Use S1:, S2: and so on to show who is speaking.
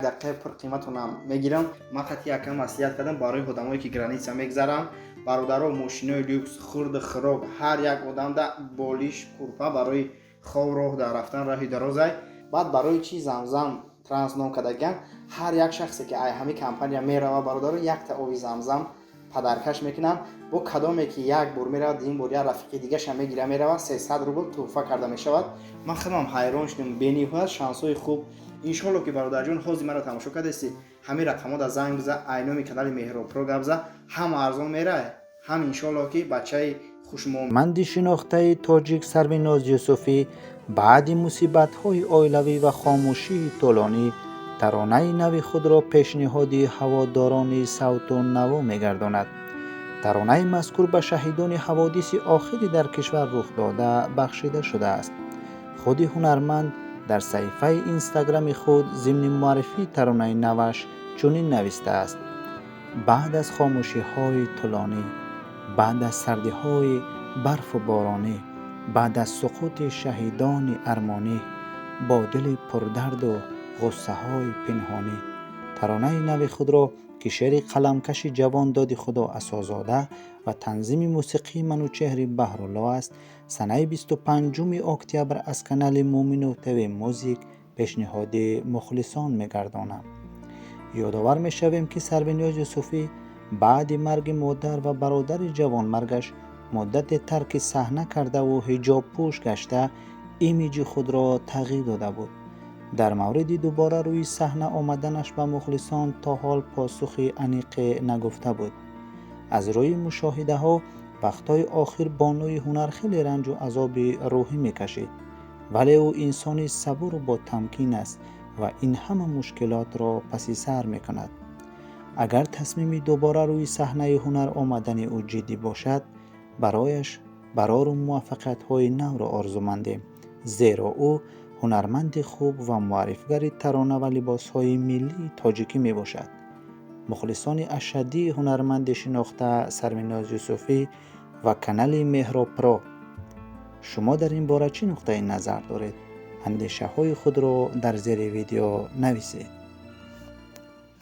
S1: دقیقه پر قیمتونم میگیرم. من خطی یکم مسئولیت کردم برای آدمایی که گرانیسا میگذرم، برادرها ماشینای لوکس خرد خراب، هر یک آدم در بالیش کورپا برای خواب راه در رفتن راهی درازه. بعد برای چی زمزم ترانس نام کردگان هر یک شخصی که ای همین کمپانی میره و برادر یک تا آبی زمزم پدرکش میکنن، با کدامی که یک بار میره این بار یا رفیقی دیگه ش میگیره میره 300 روبل تحفه کرده میشود. من خودم حیران شدم بینی ها شانسای خوب. ان شاء الله که برادر جون حوزی مرا تماشا کردی همین رقم‌ها در زنگ بزن، اینومی کانال مهراب پرو گبزه، هم ارزان میره، هم ان شاء الله که بچه
S2: خوشمند شناخته تاجیک سربناز یوسفی بعد مصیبت‌های عائلوی و خاموشی طولانی ترانه نو خود را پیشنهاد هواداران صوت و نوا می‌گرداند. ترانه مذکور به شهیدان حوادث آخری در کشور رخ داده بخشیده شده است. خود هنرمند در صفحه اینستاگرام خود ضمن معرفی ترانه نوش چنین نوشته است: بعد از خاموشی های طولانی، بعد از سردی های برف و بارانی، بعد از سقوط شهیدان ارمانی، با دل پردرد و غصه های پنهانی، ترانه نو خود را که شعر قلمکش جوان داد خدا اساس‌زاده و تنظیم موسیقی منوچهر بحرالله است، سنه 25 اکتبر از کانال مومینو تیوی موزیک پیشنهاد مخلصان می‌گردانم. یادآور می‌شویم که سربنیاز یوسفی بعد مرگ مادر و برادر جوان مرگش مدت ترک صحنه کرده و حجاب پوش گشته ایمیج خود را تغییر داده بود. در مورد دوباره روی صحنه آمدنش به مخلصان تا حال پاسخی انیق نگفته بود. از روی مشاهده ها وقتای آخر بانوی هنر خیلی رنج و عذاب روحی میکشید، ولی او انسانی صبور و با تمکین است و این همه مشکلات را پس سر میکند. اگر تصمیم دوباره روی صحنه هنر آمدن او جدی باشد، برایش برار و موفقیت های نو را آرزومندیم، زیرا او هنرمند خوب و معرفگر ترانه و لباس های ملی تاجیکی می باشد. مخلصان اشدی هنرمند شناخته سربناز یوسفی و کانال مهراب پرو، شما در این باره چه نقطه نظر دارید؟ اندیشه های خود را در زیر ویدیو نویسید.